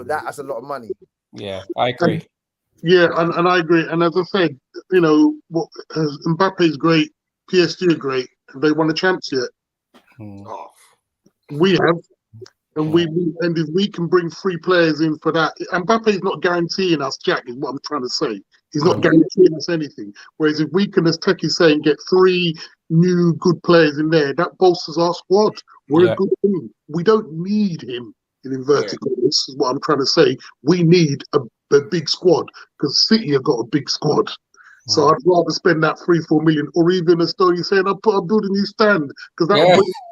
that's a lot of money. Yeah, I agree. And I agree. And as I said, Mbappe's great, PSG are great, and they won a champs yet. Oh. We have. And and if we can bring 3 players in for that, Mbappe's not guaranteeing us Jack, is what I'm trying to say. He's not guaranteeing us anything. Whereas if we can, as Techie's saying, get 3 new good players in there, that bolsters our squad. We're a good team. We don't need him in inverted commas. This is what I'm trying to say. We need a big squad because City have got a big squad. So I'd rather spend that 3-4 million, or even as Tony's saying, I'll build a new stand because that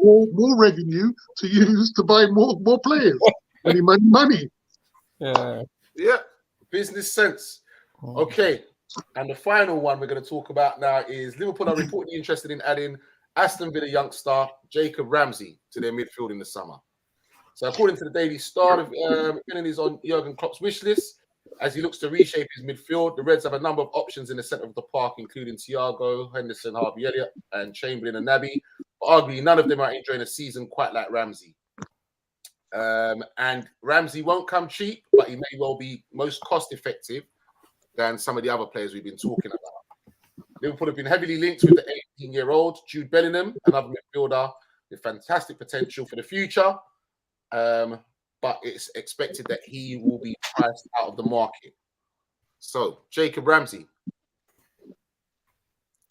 will bring more revenue to use to buy more players. money. Yeah, business sense. Okay, and the final one we're going to talk about now is Liverpool are reportedly interested in adding Aston Villa youngster Jacob Ramsey to their midfield in the summer. So according to the Daily Star, Finnan is on Jurgen Klopp's wish list. As he looks to reshape his midfield, the Reds have a number of options in the centre of the park, including Thiago, Henderson, Harvey Elliott, and Chamberlain and Naby. But arguably, none of them are enjoying a season quite like Ramsey. And Ramsey won't come cheap, but he may well be most cost-effective than some of the other players we've been talking about. Liverpool have been heavily linked with the 18-year-old Jude Bellingham, another midfielder with fantastic potential for the future. But it's expected that he will be priced out of the market. So, Jacob Ramsey.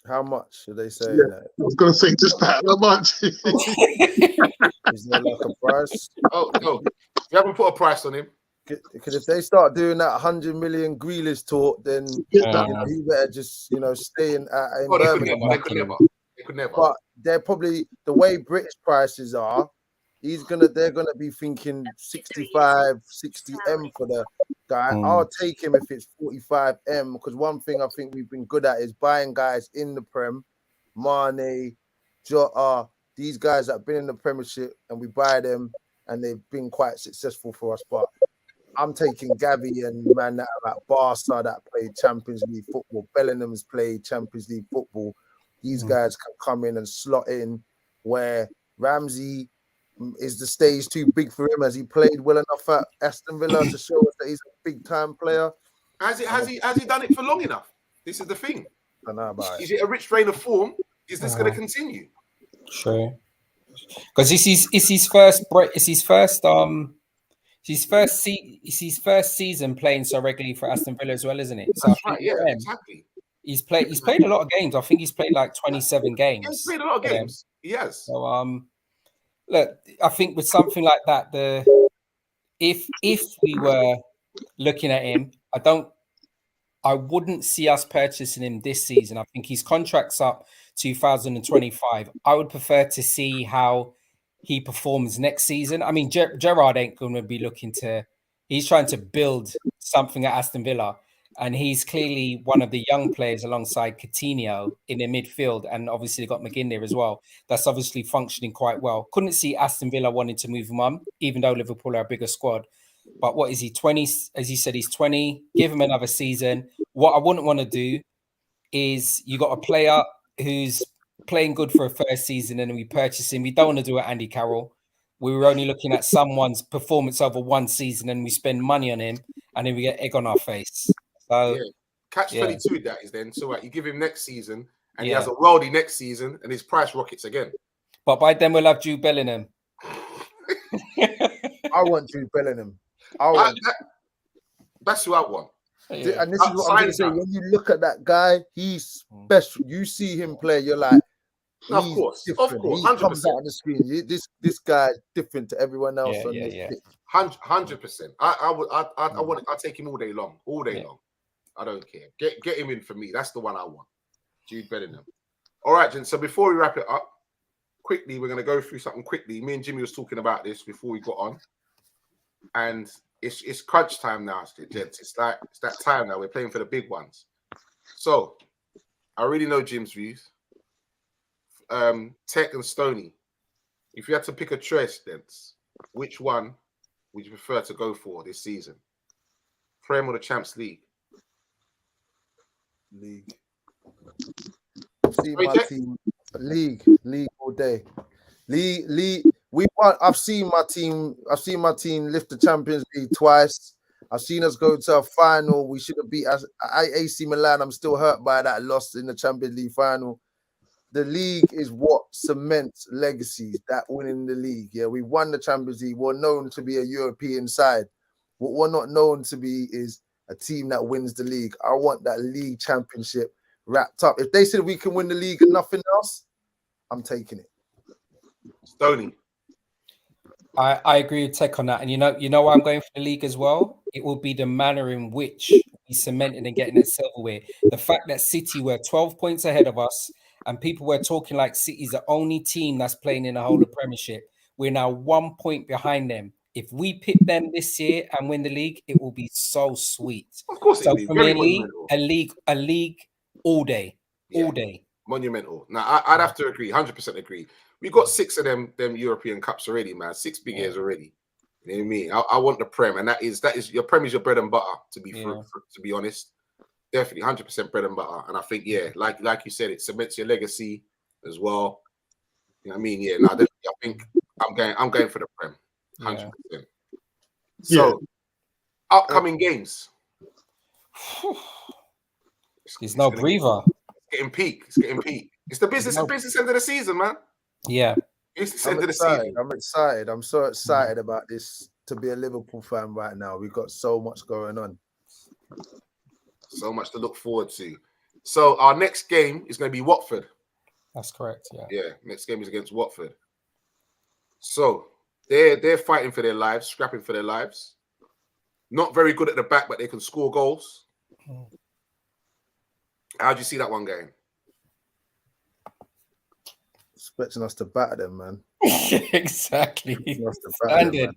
How much should they say? I was going to say just that. How much? Is there like a price? Oh, no. You haven't put a price on him. Because if they start doing that 100 million Grealish talk, then he better just, stay in Birmingham. They could never. But they're probably, the way British prices are, they're gonna be thinking 65, 60M for the guy. I'll take him if it's 45M, because one thing I think we've been good at is buying guys in the Prem, Mane, Jota, these guys that have been in the Premiership, and we buy them, and they've been quite successful for us. But I'm taking Gavi and man that are at Barca that played Champions League football. Bellingham's played Champions League football. These guys can come in and slot in, where Ramsey is the stage too big for him? Has he played well enough at Aston Villa to show us that he's a big time player? Has he done it for long enough? This is the thing. I know about is it a rich drain of form? Is this going to continue? Sure. Because it's his first season playing so regularly for Aston Villa as well, isn't it? So that's right. Yeah, exactly. He's played a lot of games. I think he's played like 27 games. He's played a lot of games. Yes. So look, I think with something like that, if we were looking at him, I wouldn't see us purchasing him this season. I think his contract's up 2025. I would prefer to see how he performs next season. I mean, Gerrard ain't going to be he's trying to build something at Aston Villa. And he's clearly one of the young players alongside Coutinho in the midfield. And obviously got McGinn there as well. That's obviously functioning quite well. Couldn't see Aston Villa wanting to move him on, even though Liverpool are a bigger squad. But what is he, 20? As you said, he's 20. Give him another season. What I wouldn't want to do is you got a player who's playing good for a first season and then we purchase him. We don't want to do it Andy Carroll. We were only looking at someone's performance over one season and we spend money on him and then we get egg on our face. So, catch 22 that is then. So you give him next season and he has a worldie next season and his price rockets again. But by then we'll have Jude Bellingham. I want Jude Bellingham. That's who I want. Yeah. And this is what I'm going to say. When you look at that guy, he's special. You see him play, you're like, of course, different. 100%. He comes out on the screen. This guy is different to everyone else. 100%. I'll take him all day long. Long. I don't care. Get him in for me. That's the one I want. Jude Bellingham. All right, Jen. So before we wrap it up, quickly, we're going to go through something quickly. Me and Jimmy was talking about this before we got on. And it's crunch time now, gents. It's that time now. We're playing for the big ones. So I already know Jim's views. Tech and Stony, if you had to pick a choice, then which one would you prefer to go for this season? Prem or the Champs League? League. I've seen my team. League all day. League. We won. I've seen my team lift the Champions League twice. I've seen us go to a final. We should have beat AC Milan. I'm still hurt by that loss in the Champions League final. The league is what cements legacies, that winning the league. Yeah, we won the Champions League. We're known to be a European side. What we're not known to be is a team that wins the league. I want that league championship wrapped up. If they said we can win the league and nothing else, I'm taking it. Stoney. I agree with Tech on that. And you know why I'm going for the league as well? It will be the manner in which we cemented and getting that silverware. The fact that City were 12 points ahead of us and people were talking like City's the only team that's playing in the whole of Premiership. We're now 1 point behind them. If we pick them this year and win the league, it will be so sweet. Of course, so it'll be for very me, monumental. a league all day, all day. Monumental. Now, I'd have to agree, 100% agree. We got 6 of them European Cups already, man. 6 big years already. You know what I mean? I want the Prem, and that is your Prem is your bread and butter. To be honest, definitely 100% bread and butter. And I think like you said, it cements your legacy as well. You know what I mean? Yeah. No, I think I'm going for the Prem, 100%. So, upcoming games. There's no breather. It's getting peak. It's the business end of the season, man. Yeah. I'm excited. I'm so excited about this to be a Liverpool fan right now. We've got so much going on. So much to look forward to. So our next game is going to be Watford. That's correct. Yeah. Yeah. Next game is against Watford. So they're fighting for their lives, scrapping for their lives. Not very good at the back, but they can score goals. How do you see that one going? Expecting us to batter them, man. Exactly. Standard.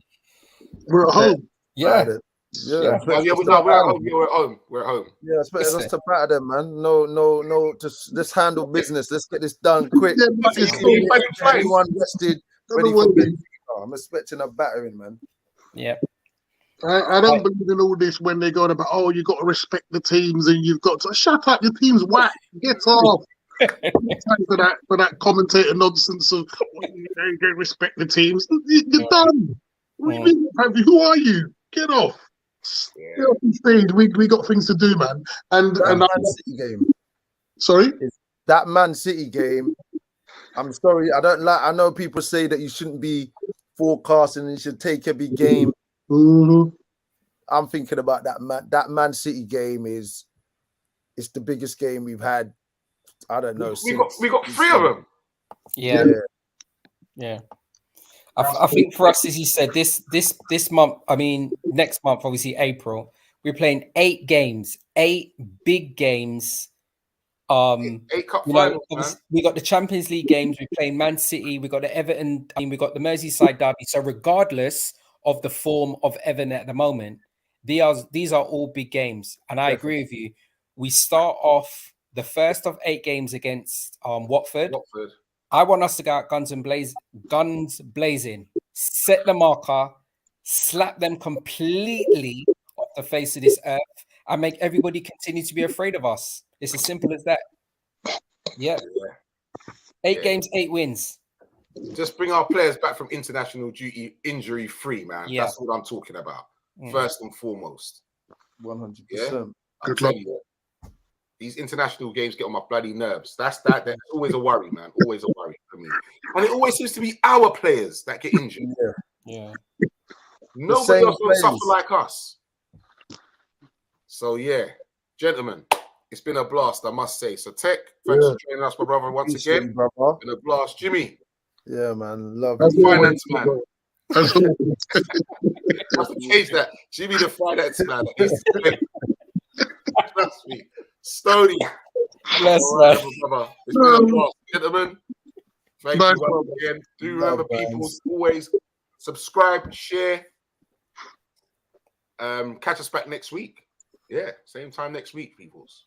We're at home. Yeah. We're at home. Yeah, expecting us to batter them, man. No. Just handle business. Let's get this done quick. Everyone rested, ready for bed. I'm expecting a battering, man. Yeah. I don't believe in all this when they go on about, you got to respect the teams and you've got to shut up. Your team's whack. Get off. for that commentator nonsense of you don't respect the teams. You're done. Who are you? Get off. Get off the stage. We got things to do, man. And Man City game. Sorry? That Man City game. I'm sorry. I know people say that you shouldn't be forecasting and you should take every game. Mm-hmm. I'm thinking about that Man City game it's the biggest game we've had. I don't know. We got 3 of them. Yeah. I think for us, as you said, this month, I mean, next month, obviously April, we're playing 8 games, 8 big games. 8 cup finals, man. We got the Champions League games. We're playing Man City. We got the Everton. I mean, we got the Merseyside derby. So regardless of the form of Everton at the moment, these are all big games. And I agree with you. We start off the first of 8 games against Watford. I want us to go out guns blazing, set the marker, slap them completely off the face of this earth, and make everybody continue to be afraid of us. It's as simple as that. Yeah. 8 games, 8 wins. Just bring our players back from international duty injury free, man. Yeah. That's what I'm talking about. First and foremost. 100%. Yeah? Good luck. These international games get on my bloody nerves. That's always a worry, man. Always a worry for me. And it always seems to be our players that get injured. Yeah. Nobody else will suffer like us. So gentlemen, it's been a blast, I must say. So Tech, thanks for joining us, my brother, once again. It's been a blast. Jimmy. Yeah, man. Love you. Finance man. I have to change that. Jimmy the finance man. Trust me. Stoney. Bless, man. It's been a blast. Gentlemen, thank you once again. Do remember, people, always subscribe, share. Catch us back next week. Yeah, same time next week, peoples.